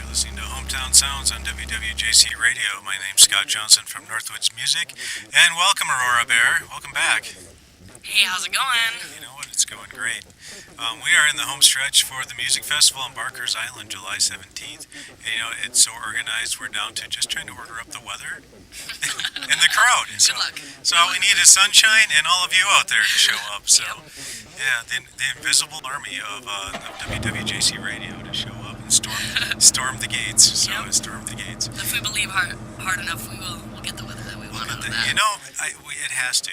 listening to Hometown Sounds on WWJC Radio. My name's Scott Johnson from Northwoods Music, and welcome Aurora Bear. Welcome back. Hey, how's it going? You know what? It's going great. We are in the home stretch for the music festival on Barker's Island, July 17th. And, it's so organized, we're down to just trying to order up the weather and the crowd. So, Good luck. So all we need is sunshine and all of you out there to show up. So, yeah, the invisible army of WWJC Radio to show up and storm the gates. So, Yep. storm the gates. If we believe hard enough, we'll get the weather that we want out of that. It has to.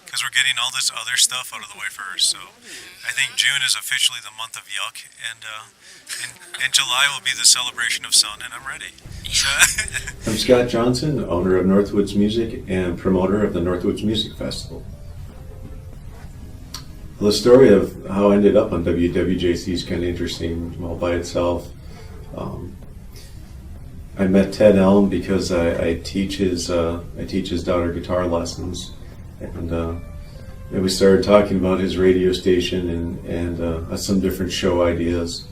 Because we're getting all this other stuff out of the way first. So I think June is officially the month of yuck, and July will be the celebration of sun, and I'm ready. So, I'm Scott Johnson, owner of Northwoods Music and promoter of the Northwoods Music Festival. Well, the story of how I ended up on WWJC is kind of interesting all by itself. I met Ted Elm because I teach his daughter guitar lessons. And we started talking about his radio station and some different show ideas.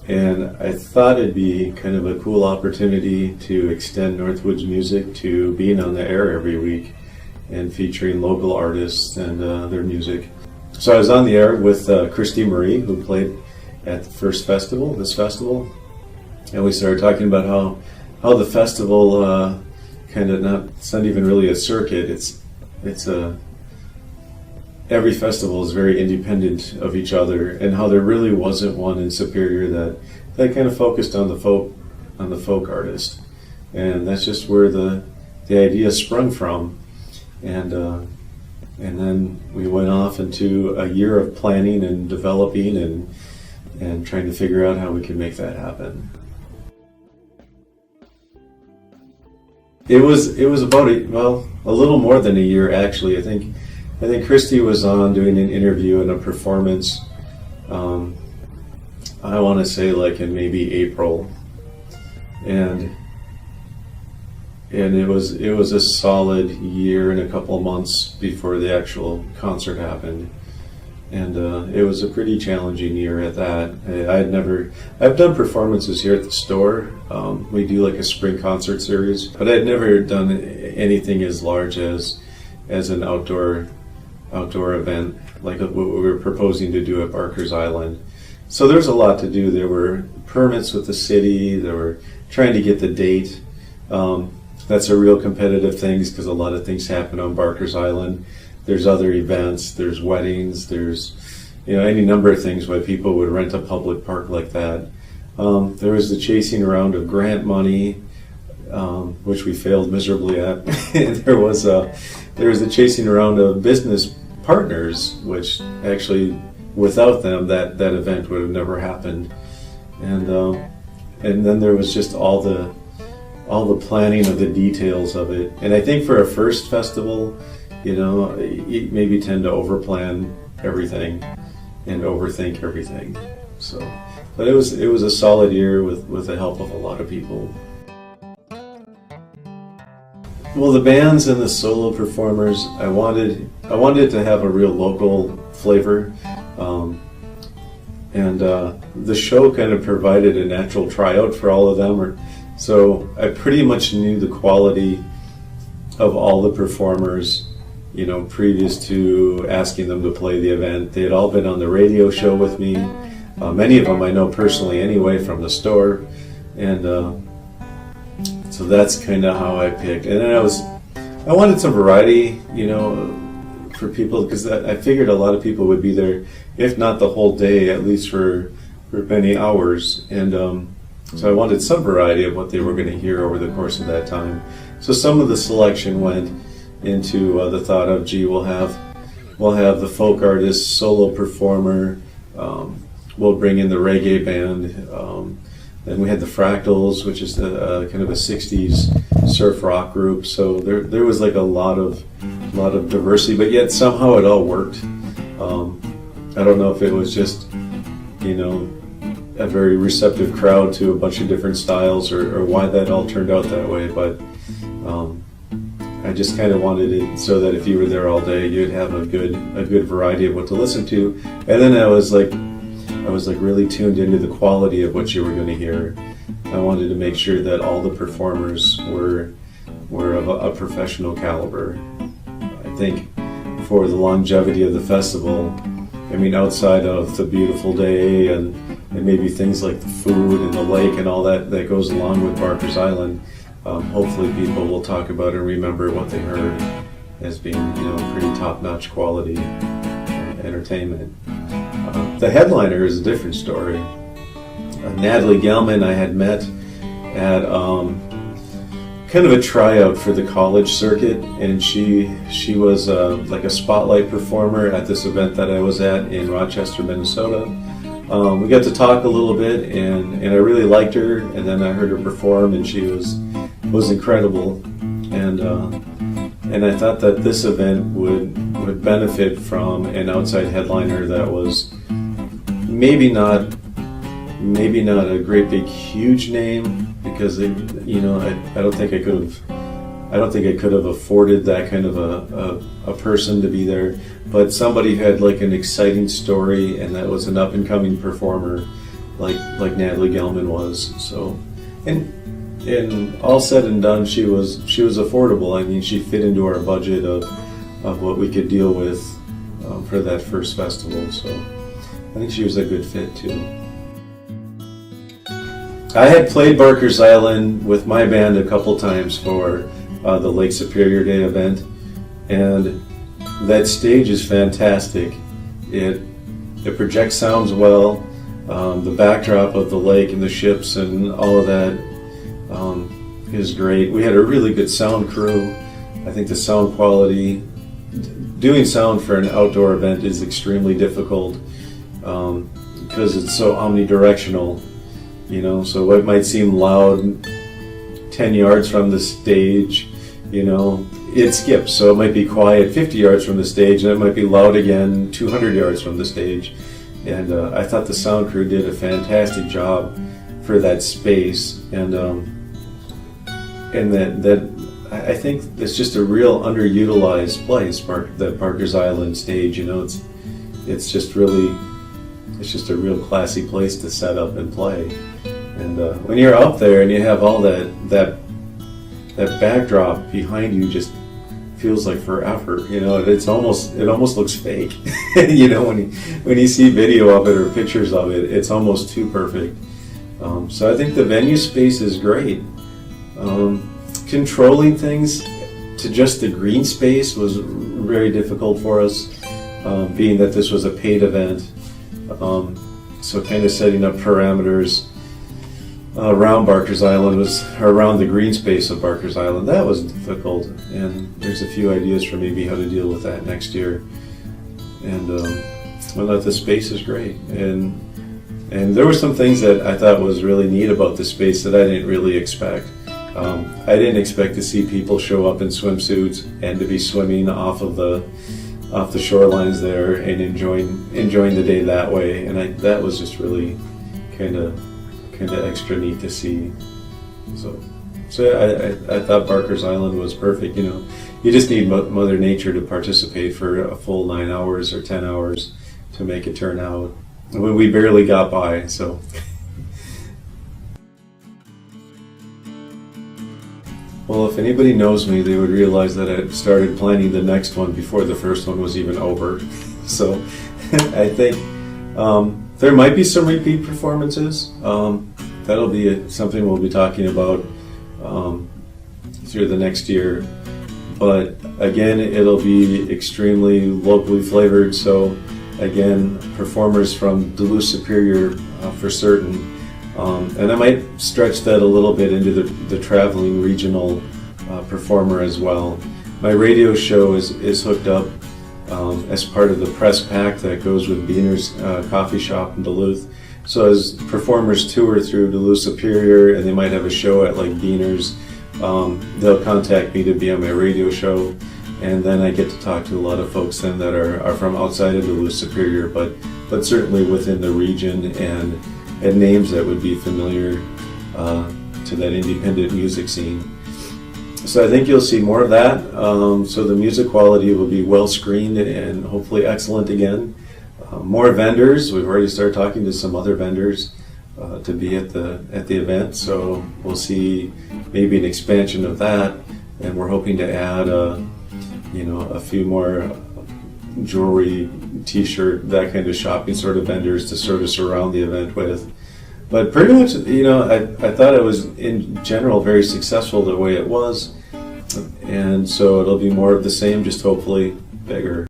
And I thought it'd be kind of a cool opportunity to extend Northwoods Music to being on the air every week and featuring local artists and their music. So I was on the air with Christy Marie, who played at the first festival, this festival. And we started talking about how the festival it's not even really a circuit, every festival is very independent of each other, and how there really wasn't one in Superior that kind of focused on the folk artist, and that's just where the idea sprung from, and then we went off into a year of planning and developing and trying to figure out how we could make that happen. It was about a little more than a year actually. I think Christy was on doing an interview and a performance. I want to say like in maybe April, and it was a solid year and a couple of months before the actual concert happened, and it was a pretty challenging year at that. I've done performances here at the store. We do like a spring concert series, but I'd never done anything as large as an outdoor event like what we were proposing to do at Barker's Island. So there's a lot to do. There were permits with the city. They were trying to get the date. That's a real competitive thing because a lot of things happen on Barker's Island. There's other events. There's weddings. There's any number of things why people would rent a public park like that. There was the chasing around of grant money, which we failed miserably at. there was the chasing around of business partners, which actually without them that event would have never happened. And then there was just all the planning of the details of it. And I think for a first festival, you maybe tend to overplan everything and overthink everything. So, but it was a solid year with the help of a lot of people. Well, the bands and the solo performers, I wanted to have a real local flavor, and the show kind of provided a natural tryout for all of them. So I pretty much knew the quality of all the performers, previous to asking them to play the event. They had all been on the radio show with me. Many of them I know personally anyway from the store, and so that's kind of how I picked. And then I wanted some variety, for people, because I figured a lot of people would be there, if not the whole day, at least for many hours. And so I wanted some variety of what they were going to hear over the course of that time. So some of the selection went into the thought of, we'll have the folk artist, solo performer, we'll bring in the reggae band. Then we had the Fractals, which is the kind of a '60s surf rock group. So there was like a lot of diversity, but yet somehow it all worked. I don't know if it was just a very receptive crowd to a bunch of different styles, or why that all turned out that way. But I just kind of wanted it so that if you were there all day, you'd have a good variety of what to listen to. And then I was like really tuned into the quality of what you were going to hear. I wanted to make sure that all the performers were of a professional caliber. I think for the longevity of the festival, I mean, outside of the beautiful day and maybe things like the food and the lake and all that goes along with Barker's Island, hopefully people will talk about and remember what they heard as being, pretty top-notch quality entertainment. The headliner is a different story. Natalie Gelman I had met at kind of a tryout for the college circuit, and she was like a spotlight performer at this event that I was at in Rochester, Minnesota. We got to talk a little bit, and I really liked her, and then I heard her perform, and she was incredible, and I thought that this event would benefit from an outside headliner that was maybe not a great big huge name, because I don't think I could have afforded that kind of a person to be there, but somebody who had like an exciting story and that was an up and coming performer like Natalie Gelman was. So, and all said and done, she was affordable. I mean, she fit into our budget of what we could deal with for that first festival. So I think she was a good fit too. I had played Barker's Island with my band a couple times for the Lake Superior Day event, and that stage is fantastic. It projects sounds well. The backdrop of the lake and the ships and all of that is great. We had a really good sound crew. I think the sound quality, doing sound for an outdoor event is extremely difficult because it's so omnidirectional. So what might seem loud 10 yards from the stage, it skips. So it might be quiet 50 yards from the stage, and it might be loud again 200 yards from the stage. And I thought the sound crew did a fantastic job for that space. And that I think it's just a real underutilized place, that Barker's Island stage. It's just a real classy place to set up and play. And when you're up there and you have all that backdrop behind you, just feels like forever. It almost looks fake. When you see video of it or pictures of it, it's almost too perfect. So I think the venue space is great. Controlling things to just the green space was very difficult for us, being that this was a paid event. So kind of setting up parameters around Barker's Island around the green space of Barker's Island. That was difficult, and there's a few ideas for maybe how to deal with that next year. And the space is great, and there were some things that I thought was really neat about the space that I didn't really expect. I didn't expect to see people show up in swimsuits and to be swimming off the shorelines there and enjoying the day that way, and that was just really kind of extra neat to see. So I thought Barker's Island was perfect. You just need Mother Nature to participate for a full 9 hours or 10 hours to make it turn out. We barely got by, so. Well, if anybody knows me, they would realize that I started planning the next one before the first one was even over. So I think there might be some repeat performances. That'll be something we'll be talking about through the next year. But again, it'll be extremely locally flavored. So again, performers from Duluth Superior for certain. And I might stretch that a little bit into the traveling regional performer as well. My radio show is hooked up as part of the press pack that goes with Beaner's coffee shop in Duluth. So as performers tour through Duluth Superior and they might have a show at like Beaner's, they'll contact me to be on my radio show, and then I get to talk to a lot of folks then that are from outside of Duluth Superior, but certainly within the region, and names that would be familiar to that independent music scene. So I think you'll see more of that. So the music quality will be well screened and hopefully excellent again. More vendors. We've already started talking to some other vendors. to be at the event. So we'll see maybe an expansion of that, and we're hoping to add a few more jewelry, T-shirt, that kind of shopping sort of vendors to service around the event with. But pretty much, I thought it was in general very successful the way it was, and so it'll be more of the same, just hopefully bigger.